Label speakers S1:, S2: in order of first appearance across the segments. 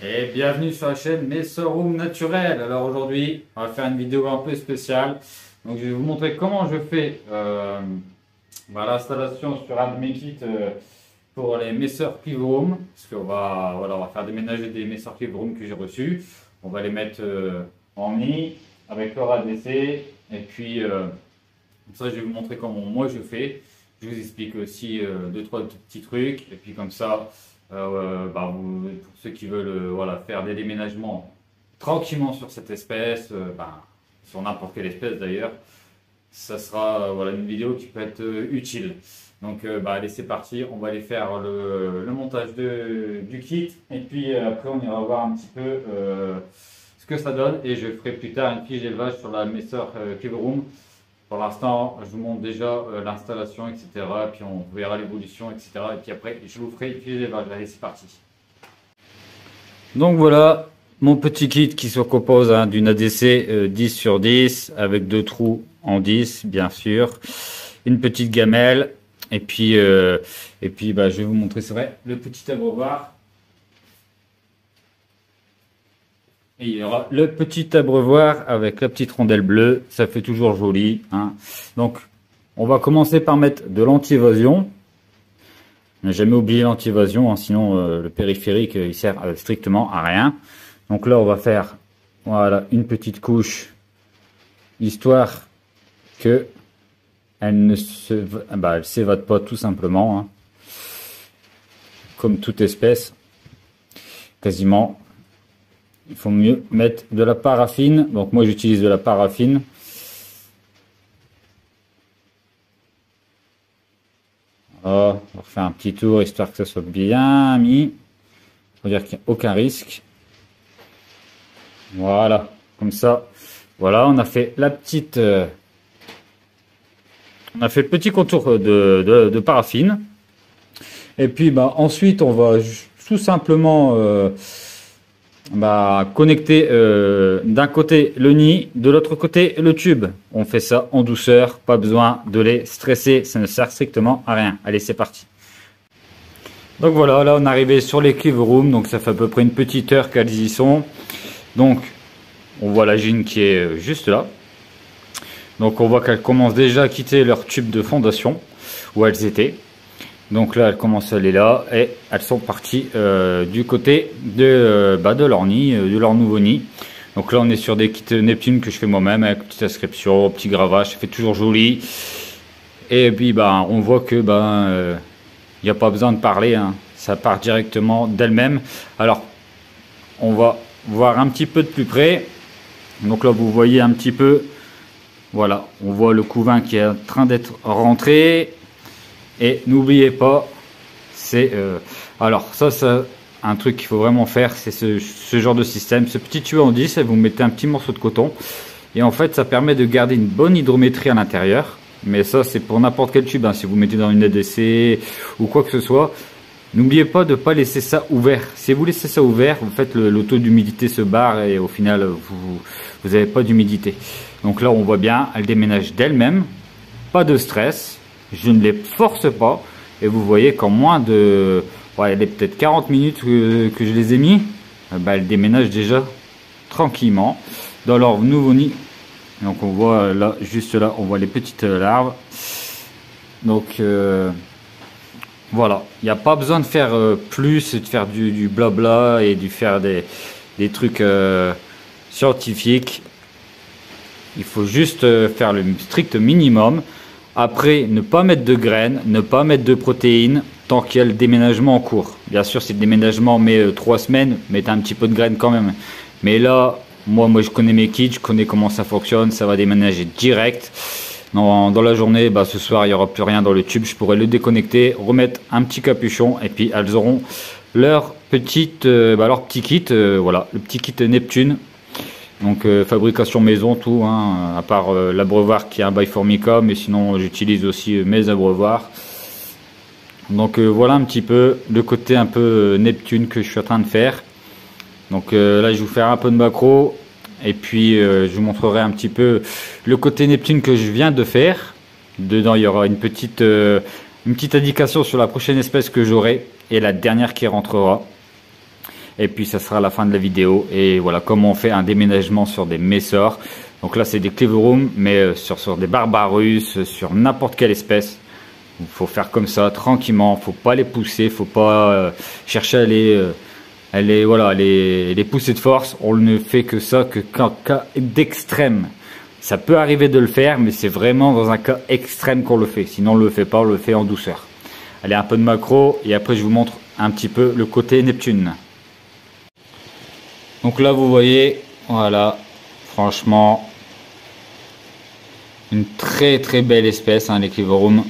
S1: Et bienvenue sur la chaîne Messorroom Naturel. Alors aujourd'hui, on va faire une vidéo un peu spéciale. Donc je vais vous montrer comment je fais l'installation sur un de mes kits pour les Messer Cleanroom. Parce qu'on va, on va faire déménager des Messer Cleanroom que j'ai reçus. On va les mettre en nid avec leur ADC. Et puis comme ça, je vais vous montrer comment moi je fais. Je vous explique aussi deux, trois petits trucs. Et puis comme ça, pour ceux qui veulent faire des déménagements tranquillement sur cette espèce, sur n'importe quelle espèce d'ailleurs, ça sera une vidéo qui peut être utile. Donc allez, c'est parti, on va aller faire le montage du kit et puis après on ira voir un petit peu ce que ça donne et je ferai plus tard une fiche d'élevage sur la Messer Cleanroom. Pour l'instant, je vous montre déjà l'installation, etc. Puis on verra l'évolution, etc. Et puis après, je vous ferai une fiche d'élevage. Allez, c'est parti. Donc voilà, mon petit kit qui se compose d'une ADC 10 sur 10 avec deux trous en 10, bien sûr. Une petite gamelle. Et puis, je vais vous montrer, c'est vrai, le petit abreuvoir. Et il y aura le petit abreuvoir avec la petite rondelle bleue, ça fait toujours joli, hein. Donc, on va commencer par mettre de l'anti-évasion. On n'a jamais oublié l'anti-évasion, hein, sinon le périphérique il sert strictement à rien. Donc là, on va faire une petite couche, histoire que elle ne elle s'évade pas tout simplement, hein. Comme toute espèce, quasiment. Il faut mieux mettre de la paraffine. Donc moi j'utilise de la paraffine. Voilà, on va refaire un petit tour histoire que ça soit bien mis. Pour dire qu'il n'y a aucun risque. Voilà, comme ça. Voilà, on a fait la petite. On a fait le petit contour de paraffine. Et puis ensuite on va tout simplement connecter d'un côté le nid, de l'autre côté le tube. On fait ça en douceur, pas besoin de les stresser, ça ne sert strictement à rien. Allez, c'est parti. Donc voilà, là on est arrivé sur les Cleanroom, donc ça fait à peu près une petite heure qu'elles y sont. Donc on voit la gine qui est juste là. Donc on voit qu'elles commencent déjà à quitter leur tube de fondation où elles étaient. Donc là, elles commencent à aller là et elles sont parties du côté de leur nid, de leur nouveau nid. Donc là, on est sur des kits Neptune que je fais moi-même avec petite inscription, petit gravage, ça fait toujours joli. Et puis on voit que n'y a pas besoin de parler, hein. Ça part directement d'elle-même. Alors, on va voir un petit peu de plus près. Donc là, vous voyez un petit peu, voilà, on voit le couvain qui est en train d'être rentré. Et n'oubliez pas, c'est alors ça un truc qu'il faut vraiment faire, c'est ce genre de système, ce petit tuyau en 10, et vous mettez un petit morceau de coton et en fait ça permet de garder une bonne hydrométrie à l'intérieur. Mais ça c'est pour n'importe quel tube, hein. Si vous mettez dans une ADC ou quoi que ce soit, n'oubliez pas de ne pas laisser ça ouvert. Si vous laissez ça ouvert, vous faites le taux d'humidité se barre et au final vous n'avez pas d'humidité. Donc là on voit bien, elle déménage d'elle-même, pas de stress. Je ne les force pas et vous voyez qu'en moins de elle est peut-être 40 minutes que je les ai mis, elles déménagent déjà tranquillement dans leur nouveau nid. Donc on voit là, juste là, on voit les petites larves. Donc voilà, il n'y a pas besoin de faire plus, de faire du blabla et de faire des trucs scientifiques. Il faut juste faire le strict minimum. Après, ne pas mettre de graines, ne pas mettre de protéines tant qu'il y a le déménagement en cours. Bien sûr, si le déménagement met 3 semaines, mettez un petit peu de graines quand même. Mais là, moi je connais mes kits, je connais comment ça fonctionne, ça va déménager direct. Dans la journée, ce soir, il n'y aura plus rien dans le tube, je pourrai le déconnecter, remettre un petit capuchon et puis elles auront leur petit kit, voilà, le petit kit Neptune. Donc fabrication maison, tout, hein, à part l'abreuvoir qui est un by Formica, mais sinon j'utilise aussi mes abreuvoirs. Donc voilà un petit peu le côté un peu Neptune que je suis en train de faire. Donc là je vais vous faire un peu de macro et puis je vous montrerai un petit peu le côté Neptune que je viens de faire. Dedans il y aura une petite indication sur la prochaine espèce que j'aurai et la dernière qui rentrera. Et puis ça sera la fin de la vidéo. Et voilà comment on fait un déménagement sur des Messor. Donc là c'est des Cleveroom, mais sur des Barbarus, sur n'importe quelle espèce. Il faut faire comme ça, tranquillement. Faut pas les pousser, faut pas chercher à les pousser de force. On ne fait que ça que qu'en cas d'extrême. Ça peut arriver de le faire, mais c'est vraiment dans un cas extrême qu'on le fait. Sinon on le fait pas, on le fait en douceur. Allez, un peu de macro et après je vous montre un petit peu le côté Neptune. Donc là vous voyez, voilà, franchement, une très très belle espèce, hein, les Cleveroom.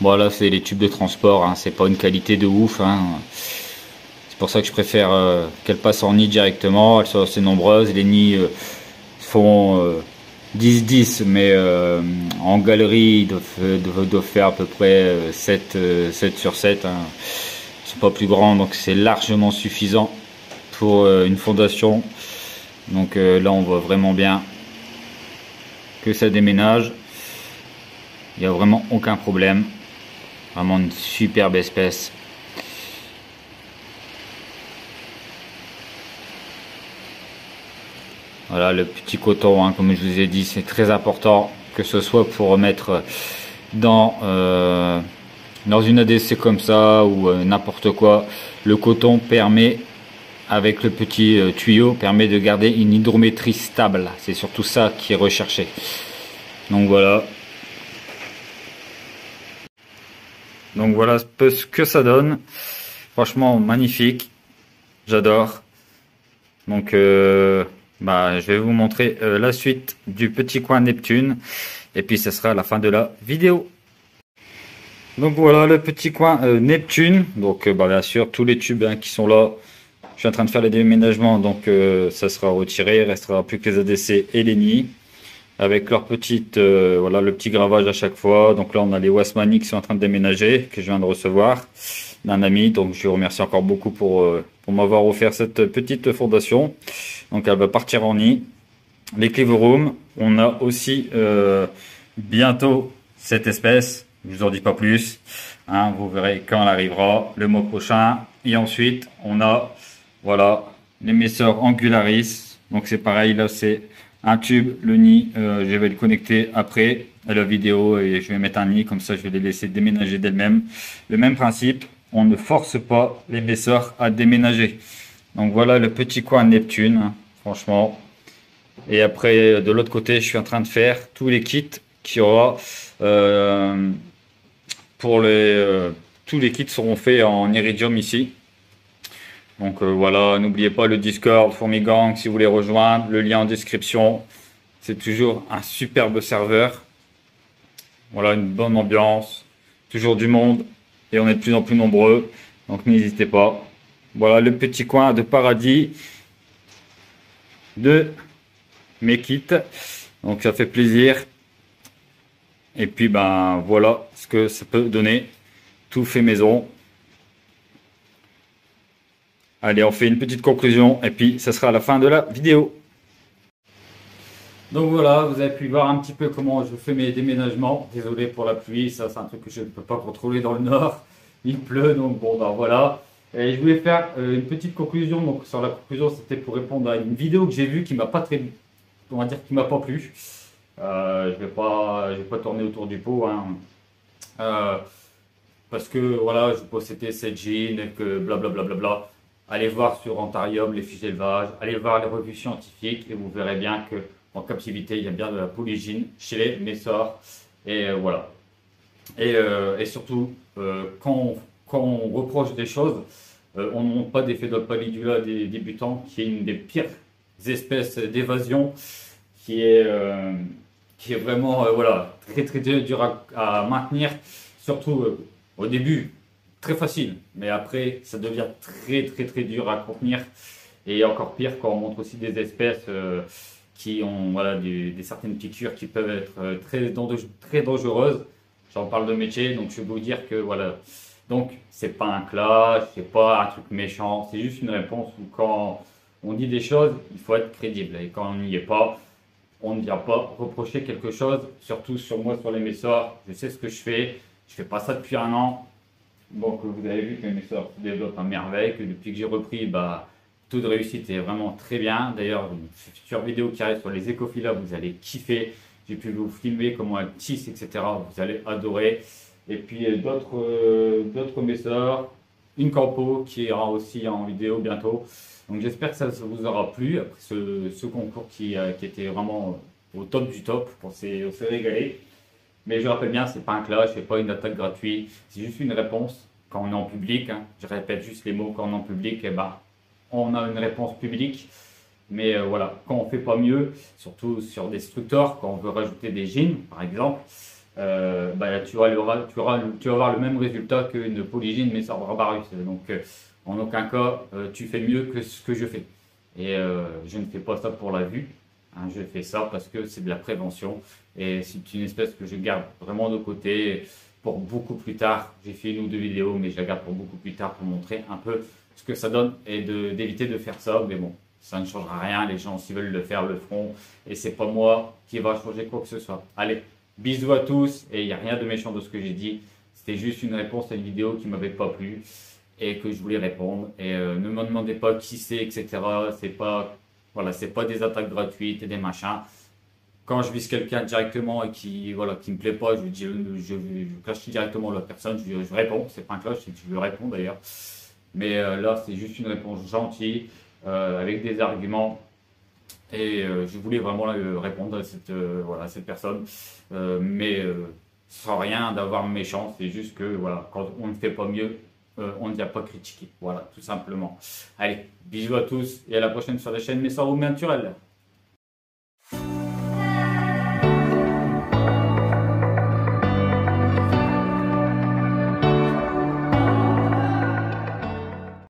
S1: Voilà, c'est les tubes de transport, hein, c'est pas une qualité de ouf. Hein. C'est pour ça que je préfère qu'elles passent en nid directement. Elles sont assez nombreuses. Les nids font 10-10, mais en galerie, ils doivent faire à peu près 7 sur 7. Hein. Ils sont pas plus grands, donc c'est largement suffisant pour une fondation. Donc là, on voit vraiment bien que ça déménage. Il n'y a vraiment aucun problème. Vraiment une superbe espèce. Voilà le petit coton, hein, comme je vous ai dit, c'est très important que ce soit pour remettre dans une ADC comme ça ou n'importe quoi. Le coton permet, avec le petit tuyau, permet de garder une hydrométrie stable. C'est surtout ça qui est recherché. Donc voilà. Donc voilà ce que ça donne. Franchement magnifique. J'adore. Donc je vais vous montrer la suite du petit coin Neptune. Et puis ce sera la fin de la vidéo. Donc voilà le petit coin Neptune. Donc bien sûr tous les tubes, hein, qui sont là. Je suis en train de faire les déménagements. Donc ça sera retiré. Il restera plus que les ADC et les nids. Avec leur petite, voilà, le petit gravage à chaque fois. Donc là, on a les Wasmani qui sont en train de déménager, que je viens de recevoir d'un ami. Donc je vous remercie encore beaucoup pour m'avoir offert cette petite fondation. Donc elle va partir en nid. Les Cleveroom, on a aussi bientôt cette espèce. Je vous en dis pas plus. Hein, vous verrez quand elle arrivera, le mois prochain. Et ensuite, on a, voilà, les Messor Angularis. Donc c'est pareil, là c'est un tube, le nid, je vais le connecter après à la vidéo et je vais mettre un nid, comme ça je vais les laisser déménager d'elles-mêmes. Le même principe, on ne force pas les Messor à déménager. Donc voilà le petit coin Neptune, hein, franchement. Et après, de l'autre côté, je suis en train de faire tous les kits qu'il y aura. Tous les kits seront faits en iridium ici. Donc voilà, n'oubliez pas le Discord Fourmigang si vous voulez rejoindre, le lien en description. C'est toujours un superbe serveur. Voilà, une bonne ambiance, toujours du monde et on est de plus en plus nombreux. Donc n'hésitez pas. Voilà le petit coin de paradis de mes kits. Donc ça fait plaisir. Et puis voilà ce que ça peut donner. Tout fait maison. Allez, on fait une petite conclusion et puis ça sera la fin de la vidéo. Donc voilà, vous avez pu voir un petit peu comment je fais mes déménagements. Désolé pour la pluie, ça c'est un truc que je ne peux pas contrôler dans le nord. Il pleut, donc bon, voilà. Et je voulais faire une petite conclusion. Donc sur la conclusion, c'était pour répondre à une vidéo que j'ai vue qui m'a pas très, on va dire, qui m'a pas plu. Je vais pas tourner autour du pot, hein. Parce que voilà, je possédais cette jean et que blablabla. Allez voir sur Antarium les fiches d'élevage, allez voir les revues scientifiques et vous verrez bien que en captivité il y a bien de la polygine chez les Messor. Et voilà. Et surtout, quand on reproche des choses, on ne montre pas d'effet de palidula des débutants, qui est une des pires espèces d'évasion, qui est vraiment voilà, très très dur à maintenir, surtout au début. Très facile, mais après ça devient très très très dur à contenir et encore pire quand on montre aussi des espèces qui ont voilà, des certaines piqûres qui peuvent être très dangereuses. J'en parle de métier, donc je vais vous dire que voilà, donc c'est pas un clash, c'est pas un truc méchant, c'est juste une réponse où quand on dit des choses, il faut être crédible et quand on n'y est pas, on ne vient pas reprocher quelque chose, surtout sur moi, sur les Messor. Je sais ce que je fais pas ça depuis un an. Donc vous avez vu que mes sorts se développent à merveille, que depuis que j'ai repris, bah, taux de réussite est vraiment très bien. D'ailleurs, une future vidéo qui arrive sur les écophilas, vous allez kiffer. J'ai pu vous filmer comment elles tissent, etc. Vous allez adorer. Et puis d'autres mésorts, une campo qui ira aussi en vidéo bientôt. Donc j'espère que ça vous aura plu après ce concours qui était vraiment au top du top. On s'est régalé. Mais je rappelle bien, c'est pas un clash, c'est pas une attaque gratuite, c'est juste une réponse quand on est en public, hein. Je répète juste les mots quand on est en public, eh ben, on a une réponse publique. Mais voilà, quand on fait pas mieux, surtout sur des structures, quand on veut rajouter des jeans, par exemple, bah, tu vas avoir le même résultat qu'une polygine mais sur Barbarus. Donc, en aucun cas, tu fais mieux que ce que je fais. Et je ne fais pas ça pour la vue, hein, je fais ça parce que c'est de la prévention et c'est une espèce que je garde vraiment de côté pour beaucoup plus tard. J'ai fait une ou deux vidéos, mais je la garde pour beaucoup plus tard pour montrer un peu ce que ça donne et d'éviter de faire ça. Mais bon, ça ne changera rien. Les gens, s'ils veulent le faire, le feront. Et c'est pas moi qui va changer quoi que ce soit. Allez, bisous à tous. Et il n'y a rien de méchant de ce que j'ai dit. C'était juste une réponse à une vidéo qui m'avait pas plu et que je voulais répondre. Et ne me demandez pas qui c'est, etc. C'est pas, voilà, c'est pas des attaques gratuites et des machins. Quand je vise quelqu'un directement et qui, voilà, qui me plaît pas, je clash directement la personne. Je réponds. C'est pas un clash, c'est que je lui réponds d'ailleurs. Mais là, c'est juste une réponse gentille avec des arguments. Et je voulais vraiment répondre à voilà, à cette personne. Sans rien d'avoir méchant, c'est juste que voilà, quand on ne fait pas mieux, on ne vient pas critiquer. Voilà, tout simplement. Allez, bisous à tous et à la prochaine sur la chaîne Mes Sorts Naturels.